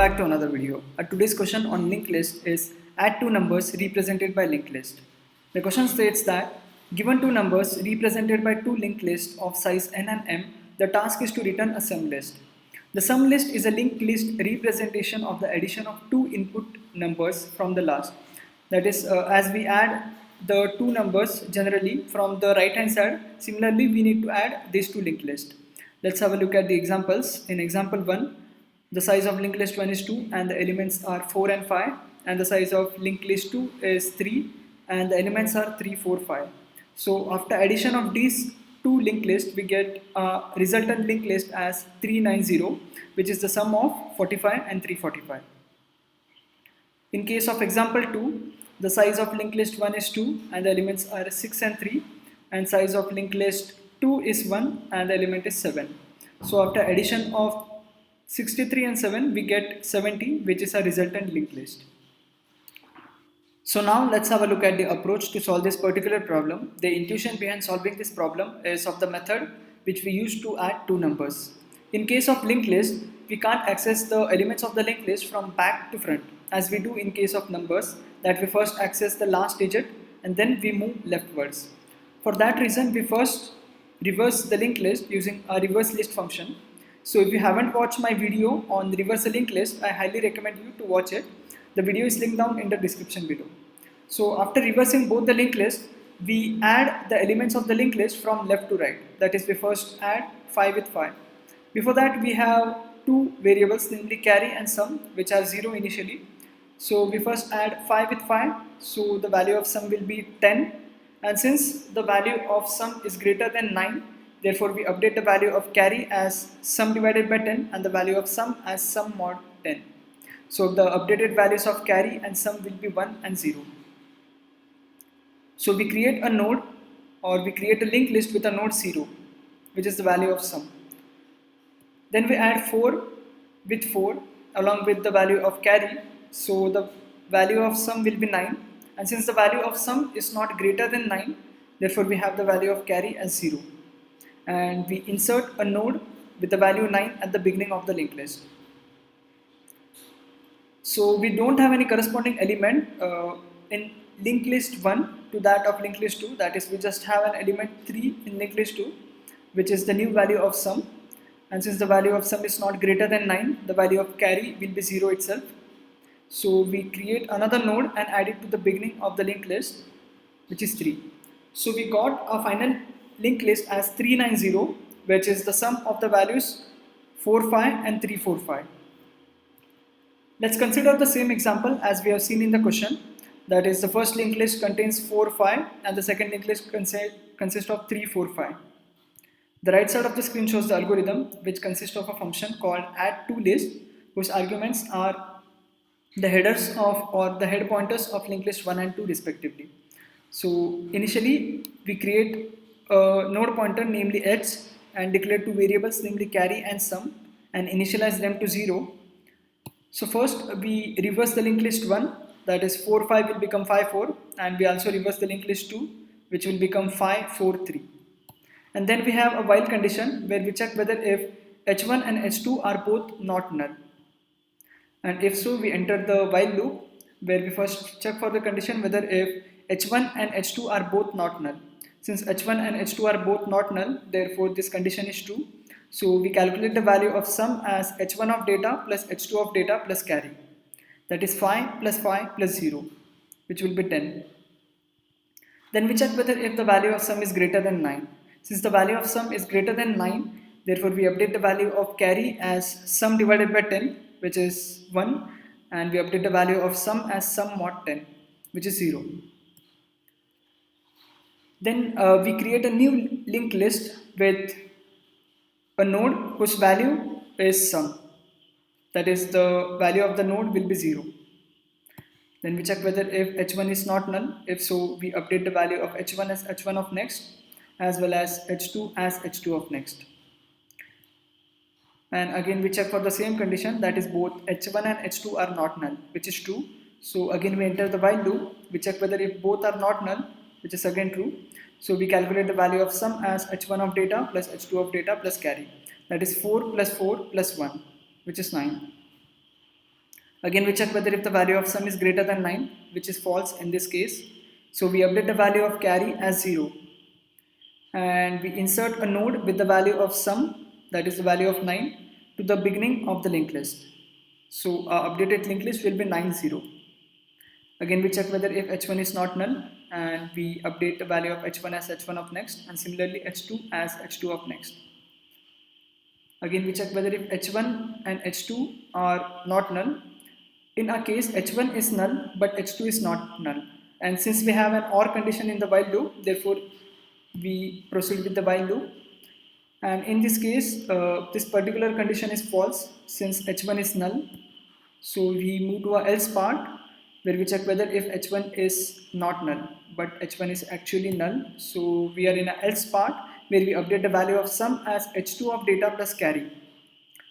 back to another video. Today's question on linked list is add two numbers represented by linked list. The question states that given two numbers represented by two linked lists of size n and m, the task is to return a sum list. The sum list is a linked list representation of the addition of two input numbers from the last. That is, as we add the two numbers generally from the right hand side, similarly we need to add these two linked lists. Let's have a look at the examples. In example 1, the size of linked list 1 is 2 and the elements are 4 and 5, and the size of linked list 2 is 3 and the elements are 3, 4, 5. So after addition of these two linked lists, we get a resultant linked list as 390, which is the sum of 45 and 345. In case of example 2, the size of linked list 1 is 2 and the elements are 6 and 3, and size of linked list 2 is 1 and the element is 7. So after addition of 63 and 7, we get 70, which is a resultant linked list. So now let's have a look at the approach to solve this particular problem. The intuition behind solving this problem is of the method which we use to add two numbers. In case of linked list, we can't access the elements of the linked list from back to front, as we do in case of numbers, that we first access the last digit and then we move leftwards. For that reason, we first reverse the linked list using a reverse list function. So if you haven't watched my video on reverse linked list, I highly recommend you to watch it. The video is linked down in the description below. So after reversing both the linked list, we add the elements of the linked list from left to right. That is, we first add 5 with 5. Before that, we have two variables, namely carry and sum, which are 0 initially. So we first add 5 with 5, so the value of sum will be 10. And since the value of sum is greater than 9, therefore we update the value of carry as sum divided by 10 and the value of sum as sum mod 10. So the updated values of carry and sum will be 1 and 0. So we create a node, or we create a linked list with a node 0, which is the value of sum. Then we add 4 with 4 along with the value of carry. So the value of sum will be 9, and since the value of sum is not greater than 9, therefore we have the value of carry as 0. And we insert a node with the value 9 at the beginning of the linked list. So we don't have any corresponding element in linked list 1 to that of linked list 2, that is, we just have an element 3 in linked list 2, which is the new value of sum. And since the value of sum is not greater than 9, the value of carry will be 0 itself. So we create another node and add it to the beginning of the linked list, which is 3. So we got a final linked list as 390, which is the sum of the values 4, 5 and 3, 4, 5. Let's consider the same example as we have seen in the question. That is, the first linked list contains 4, 5 and the second linked list consists of 3, 4, 5. The right side of the screen shows the algorithm, which consists of a function called add2list, whose arguments are the headers of, or the head pointers of linked list 1 and 2 respectively. So initially we create a node pointer namely edge and declare two variables namely carry and sum and initialize them to 0. So first we reverse the linked list 1, that is 4, 5 will become 5, 4, and we also reverse the linked list 2, which will become 5, 4, 3. And then we have a while condition where we check whether if h1 and h2 are both not null. And if so, we enter the while loop where we first check for the condition whether if h1 and h2 are both not null. Since h1 and h2 are both not null, therefore this condition is true. So we calculate the value of sum as h1 of data plus h2 of data plus carry. That is 5 plus 5 plus 0, which will be 10. Then we check whether if the value of sum is greater than 9. Since the value of sum is greater than 9, therefore we update the value of carry as sum divided by 10, which is 1, and we update the value of sum as sum mod 10, which is 0. Then we create a new linked list with a node whose value is sum. That is, the value of the node will be 0. Then we check whether if h1 is not null. If so, we update the value of h1 as h1 of next as well as h2 as h2 of next. And again we check for the same condition, that is both h1 and h2 are not null, which is true. So again we enter the while loop, we check whether if both are not null, which is again true. So we calculate the value of sum as h1 of data plus h2 of data plus carry. That is 4 plus 4 plus 1, which is 9. Again, we check whether if the value of sum is greater than 9, which is false in this case. So we update the value of carry as 0. And we insert a node with the value of sum, that is the value of 9, to the beginning of the linked list. So our updated linked list will be 9, 0. Again, we check whether if h1 is not null, and we update the value of h1 as h1 of next, and similarly h2 as h2 of next. Again, we check whether if h1 and h2 are not null. In our case, h1 is null, but h2 is not null. And since we have an OR condition in the while loop, therefore we proceed with the while loop. And in this case, this particular condition is false since h1 is null. So we move to our else part, where we check whether if h1 is not null, but h1 is actually null. So we are in a else part, where we update the value of sum as h2 of data plus carry,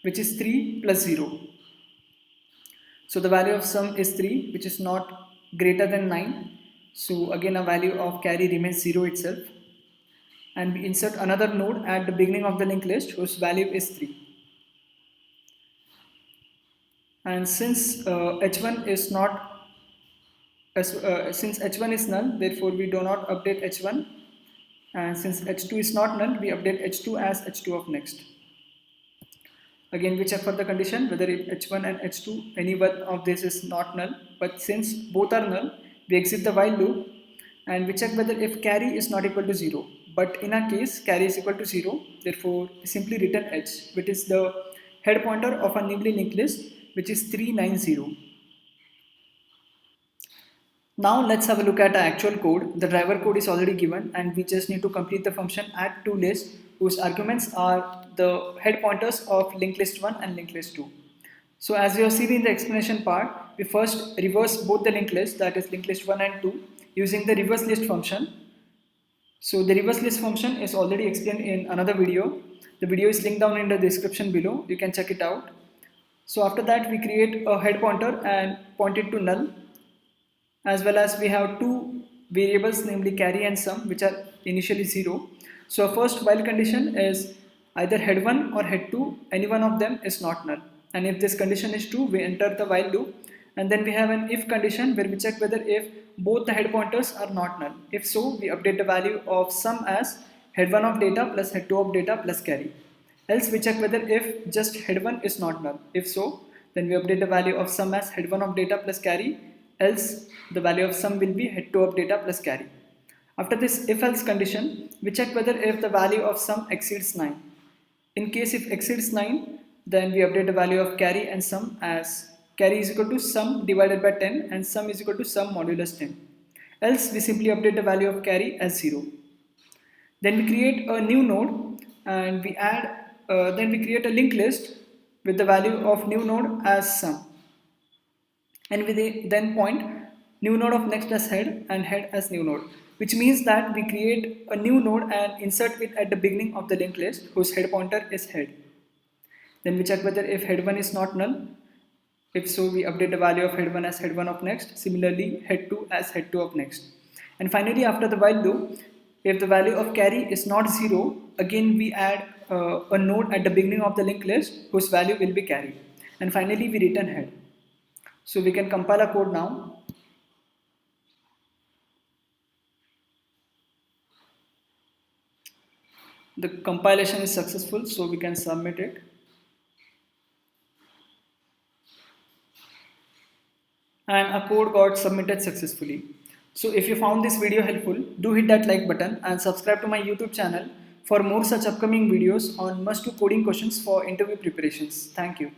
which is 3 plus 0. So the value of sum is 3, which is not greater than 9. So again, a value of carry remains 0 itself. And we insert another node at the beginning of the linked list whose value is 3. And since h1 is not since h1 is null, therefore we do not update h1, and since h2 is not null, we update h2 as h2 of next. Again, we check for the condition whether if h1 and h2, any one of this is not null, but since both are null, we exit the while loop, and we check whether if carry is not equal to 0. But in our case, carry is equal to 0, therefore simply return h, which is the head pointer of a newly linked list, which is 390. Now let's have a look at the actual code. The driver code is already given, and we just need to complete the function add2list, whose arguments are the head pointers of linked list 1 and linked list 2. So as you have seen in the explanation part, we first reverse both the linked list, that is linked list 1 and 2, using the reverse list function. So the reverse list function is already explained in another video. The video is linked down in the description below. You can check it out. So after that, we create a head pointer and point it to null, as well as we have two variables, namely carry and sum, which are initially 0. So our first while condition is either head1 or head2, any one of them is not null. And if this condition is true, we enter the while loop, and then we have an if condition where we check whether if both the head pointers are not null. If so, we update the value of sum as head1 of data plus head2 of data plus carry. Else we check whether if just head1 is not null. If so, then we update the value of sum as head1 of data plus carry. Else the value of sum will be head2 of data plus carry. After this if else condition, we check whether if the value of sum exceeds 9. In case if exceeds 9, then we update the value of carry and sum as carry is equal to sum divided by 10 and sum is equal to sum modulus 10. Else we simply update the value of carry as 0. Then we create a new node and we add then we create a linked list with the value of new node as sum. And we then point new node of next as head and head as new node, which means that we create a new node and insert it at the beginning of the linked list whose head pointer is head. Then we check whether if head1 is not null. If so, we update the value of head1 as head1 of next, similarly head2 as head2 of next. And finally, after the while loop, if the value of carry is not 0, again we add a node at the beginning of the linked list whose value will be carry. And finally, we return head. So we can compile our code now. The compilation is successful, so we can submit it. And our code got submitted successfully. So if you found this video helpful, do hit that like button and subscribe to my YouTube channel for more such upcoming videos on must-do coding questions for interview preparations. Thank you.